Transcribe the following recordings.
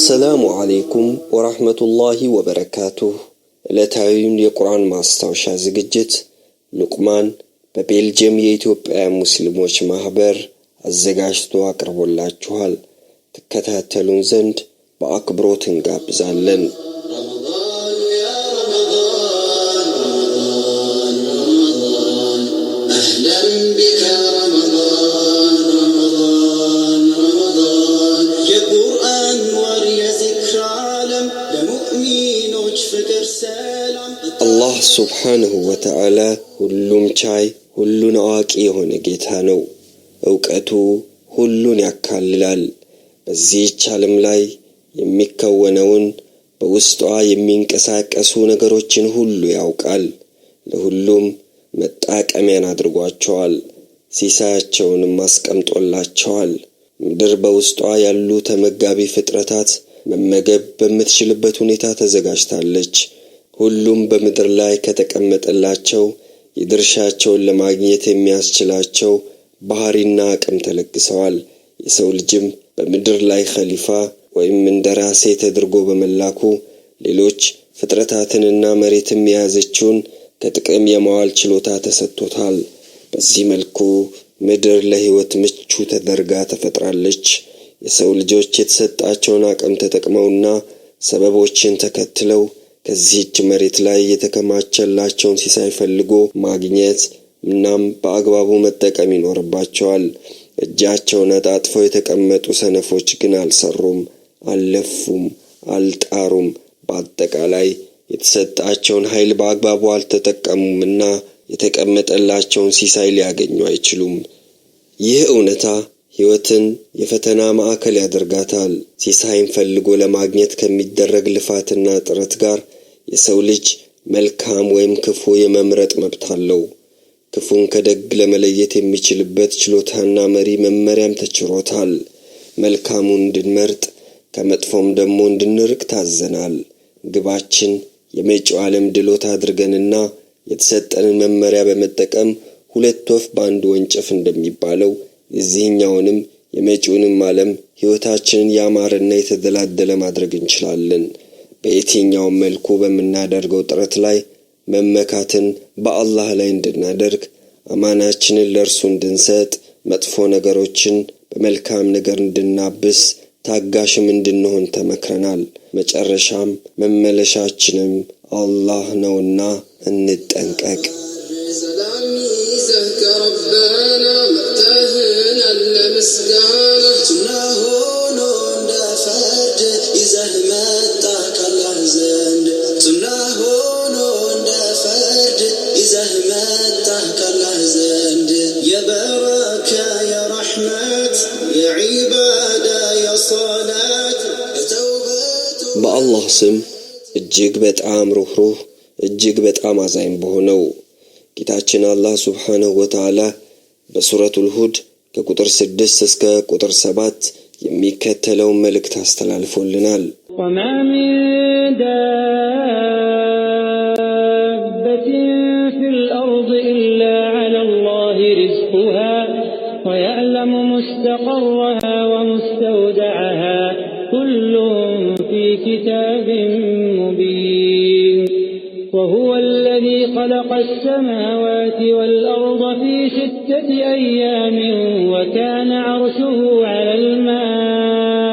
السلام عليكم ورحمة الله وبركاته. ለታዩን የቁርአን ማስታወሻ ዝግጅት ሉቅማን በቤልጅየም የኢትዮጵያ ሙስሊሞች ማህበር አዘጋጅቶ አቅርቦላችኋል። ተከታተሉን ዘንድ በአክብሮት እንጋብዛለን። አላህ ሱብሓነሁ ወተዓላ ሁሉም ቻይ ሁሉን አዋቂ የሆነ ጌታ ነው። ዕውቀቱ ሁሉን ያካልላል። በዚህች ዓለም ላይ የሚከወነውን በውስጧ የሚንቀሳቀሱ ነገሮችን ሁሉ ያውቃል። ለሁሉም መጣቀሚያን አድርጓቸዋል። ሲሳያቸውንም አስቀምጦላቸዋል። ምድር በውስጧ ያሉ ተመጋቢ ፍጥረታት መመገብ በምትችልበት ሁኔታ ተዘጋጅታለች። ሁሉም በምድር ላይ ከተቀመጠላቸው የድርሻቸውን ለማግኘት የሚያስችላቸው ባህሪና አቅም ተለግሰዋል። የሰው ልጅም በምድር ላይ ኸሊፋ ወይም እንደራሴ ተደርጎ በመላኩ ሌሎች ፍጥረታትንና መሬትም የያዘችውን ከጥቅም የማዋል ችሎታ ተሰጥቶታል። በዚህ መልኩ ምድር ለህይወት ምቹ ተደርጋ ተፈጥራለች። የሰው ልጆች የተሰጣቸውን አቅም ተጠቅመውና ሰበቦችን ተከትለው ከዚህች መሬት ላይ የተከማቸላቸውን ሲሳይ ፈልጎ ማግኘት እናም በአግባቡ መጠቀም ይኖርባቸዋል። እጃቸውን አጣጥፈው የተቀመጡ ሰነፎች ግን አልሰሩም፣ አልለፉም፣ አልጣሩም። በአጠቃላይ የተሰጣቸውን ኃይል በአግባቡ አልተጠቀሙምና የተቀመጠላቸውን ሲሳይ ሊያገኙ አይችሉም። ይህ እውነታ ህይወትን የፈተና ማዕከል ያደርጋታል። ሲሳይን ፈልጎ ለማግኘት ከሚደረግ ልፋትና ጥረት ጋር የሰው ልጅ መልካም ወይም ክፉ የመምረጥ መብት አለው። ክፉን ከደግ ለመለየት የሚችልበት ችሎታና መሪ መመሪያም ተችሮታል። መልካሙን እንድንመርጥ ከመጥፎም ደግሞ እንድንርቅ ታዘናል። ግባችን የመጪው ዓለም ድሎት አድርገንና የተሰጠንን መመሪያ በመጠቀም ሁለት ወፍ በአንድ ወንጭፍ እንደሚባለው የዚህኛውንም የመጪውንም ዓለም ህይወታችንን ያማረና የተደላደለ ማድረግ እንችላለን። በየትኛውም መልኩ በምናደርገው ጥረት ላይ መመካትን በአላህ ላይ እንድናደርግ፣ አማናችንን ለእርሱ እንድንሰጥ፣ መጥፎ ነገሮችን በመልካም ነገር እንድናብስ፣ ታጋሽም እንድንሆን ተመክረናል። መጨረሻም መመለሻችንም አላህ ነውና እንጠንቀቅ። በአላህ ስም እጅግ በጣም ሩህሩህ እጅግ በጣም አዛኝ በሆነው ጌታችን አላህ ሱብሓነሁ ወተዓላ በሱረቱል ሁድ ከቁጥር 6 እስከ ቁጥር 7 የሚከተለውን መልእክት አስተላልፎልናል። وما من دابة في الأرض إلا على الله رزقها ويعلم مستقرها ومستودعها كل في كتاب مبين وهو الذي خلق السماوات والأرض في 6 أيام وكان عرشه على الماء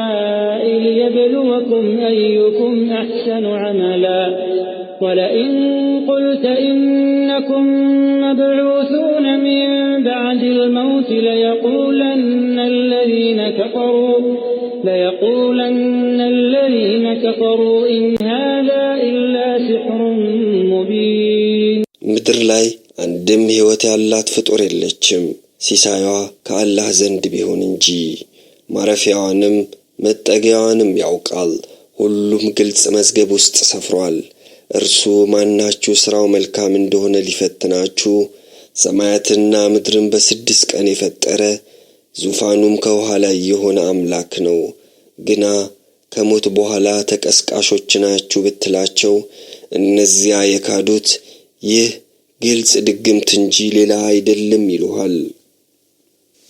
ليبلوكم أيكم أحسن عملا ولئن قلت إنكم مبعوثون من بعد الموت ليقولن الذين كفروا إن هذا إلا سحر مبين ምድር ላይ አንድም ህይወት ያላት ፍጡር የለችም ሲሳይዋ ከአላህ ዘንድ ቢሆን እንጂ። ማረፊያዋንም መጠጊያዋንም ያውቃል። ሁሉም ግልጽ መዝገብ ውስጥ ሰፍሯል። እርሱ ማናችሁ ስራው መልካም እንደሆነ ሊፈትናችሁ ሰማያትና ምድርን በ6 ቀን የፈጠረ ዙፋኑም ከውሃ ላይ የሆነ አምላክ ነው። ግና ከሞት በኋላ ተቀስቃሾች ናችሁ ብትላቸው እነዚያ የካዱት ይህ ግልጽ ድግምት እንጂ ሌላ አይደለም ይሉሃል።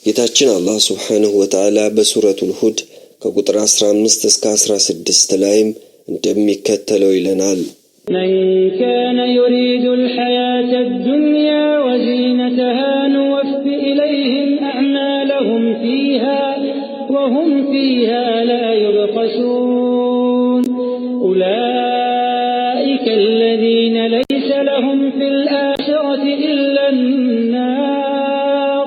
ጌታችን አላህ ሱብሓነሁ ወተዓላ በሱረቱል ሁድ ከቁጥር 15 እስከ 16 ላይም እንደሚከተለው ይለናል። من كان يريد الحياة الدنيا وزينتها نوفِ إليهم أعمالهم فيها وهم فيها لا يبخسون أولئك الذين ليس لهم في الآخرة إلا النار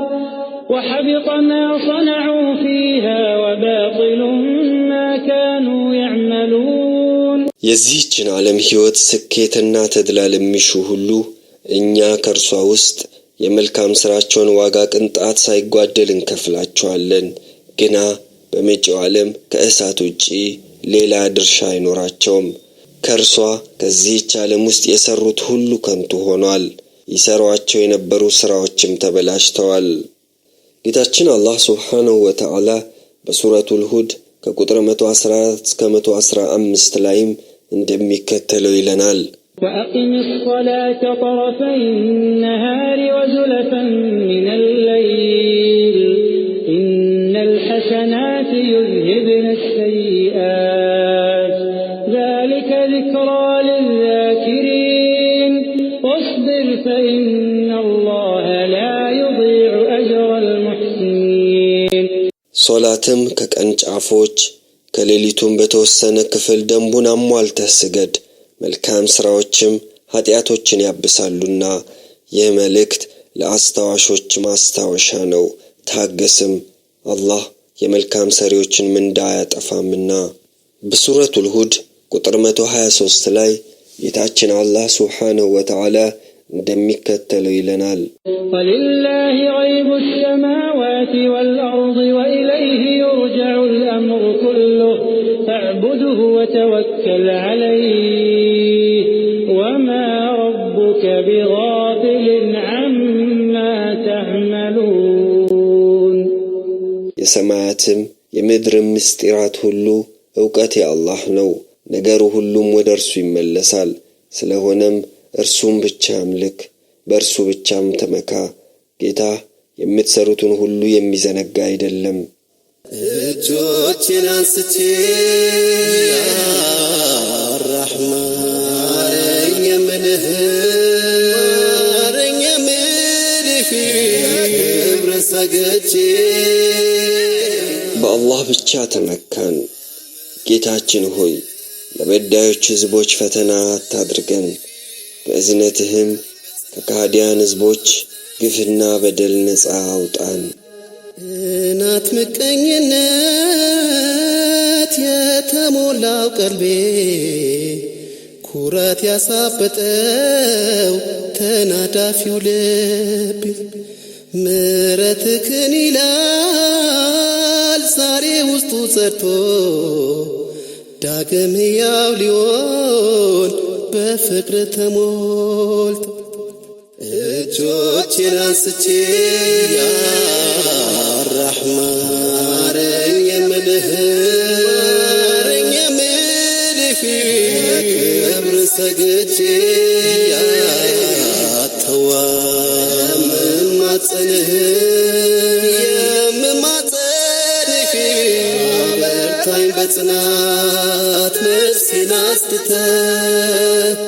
وحبط ما صنعوا فيها وباطل ما كانوا يعملون የዚህችን ዓለም ሕይወት ስኬትና ተድላ ለሚሹ ሁሉ እኛ ከእርሷ ውስጥ የመልካም ሥራቸውን ዋጋ ቅንጣት ሳይጓደል እንከፍላቸዋለን። ግና በመጪው ዓለም ከእሳት ውጪ ሌላ ድርሻ አይኖራቸውም። ከእርሷ ከዚህች ዓለም ውስጥ የሠሩት ሁሉ ከንቱ ሆኗል። ይሠሯቸው የነበሩ ሥራዎችም ተበላሽተዋል። ጌታችን አላህ ሱብሓነሁ ወተዓላ በሱረቱል ሁድ ከቁጥር 114 እስከ 115 ላይም እንደሚከተለው ይለናል። وأقم الصلاة طرفي النهار وزلفا من الليل إن الحسنات يذهبن السيئات ذلك ذكرى للذاكرين واصبر فإن الله لا يضيع أجر المحسنين ሶላትም ከቀን ጫፎች ከሌሊቱም በተወሰነ ክፍል ደንቡን አሟልተህ ስገድ። መልካም ሥራዎችም ኃጢአቶችን ያብሳሉና ይህ መልእክት ለአስታዋሾች ማስታወሻ ነው። ታገስም፣ አላህ የመልካም ሰሪዎችን ምንዳ አያጠፋምና። በሱረቱል ሁድ ቁጥር 123 ላይ ጌታችን አላህ ሱብሓነሁ ወተዓላ እንደሚከተለው ይለናል። ወሊላሂ ገይቡ ሰማዋቲ ወልአርድ ወኢለይሂ ይርጀዑ አልአምሩ ኩሉሁ ፈዕቡድሁ ወተወከል ዐለይህ ወማ ረቡከ ቢጋፊሊን ዐማ ተዕመሉን። የሰማያትም የምድርም ምስጢራት ሁሉ ዕውቀት የአላህ ነው። ነገሩ ሁሉም ወደ እርሱ ይመለሳል። ስለሆነም እርሱም ብቻ አምልክ፣ በእርሱ ብቻም ተመካ። ጌታ የምትሰሩትን ሁሉ የሚዘነጋ አይደለም። እጆቼን አንስቼ ያ ረሕማን የምልህ ክብር ሰግጄ በአላህ ብቻ ተመካን። ጌታችን ሆይ ለበዳዮች ሕዝቦች ፈተና አታድርገን፣ በእዝነትህም ከካህዲያን ሕዝቦች ግፍና በደል ነፃ አውጣን። እናት ምቀኝነት የተሞላው ቀልቤ ኩራት ያሳበጠው ተናዳፊው ልቤ ምሕረትህን ይላል ዛሬ ውስጡ ጸድቶ ዳግም ሕያው ሊሆን በፍቅር ተሞልቶ እጆቼን አንስቼ ያ ረሕማን የምልህ ክብር ሰግጄ ያ ተዋብ የምማጸንህ በርታኝ በጽናት ነፍሴን አስድተህ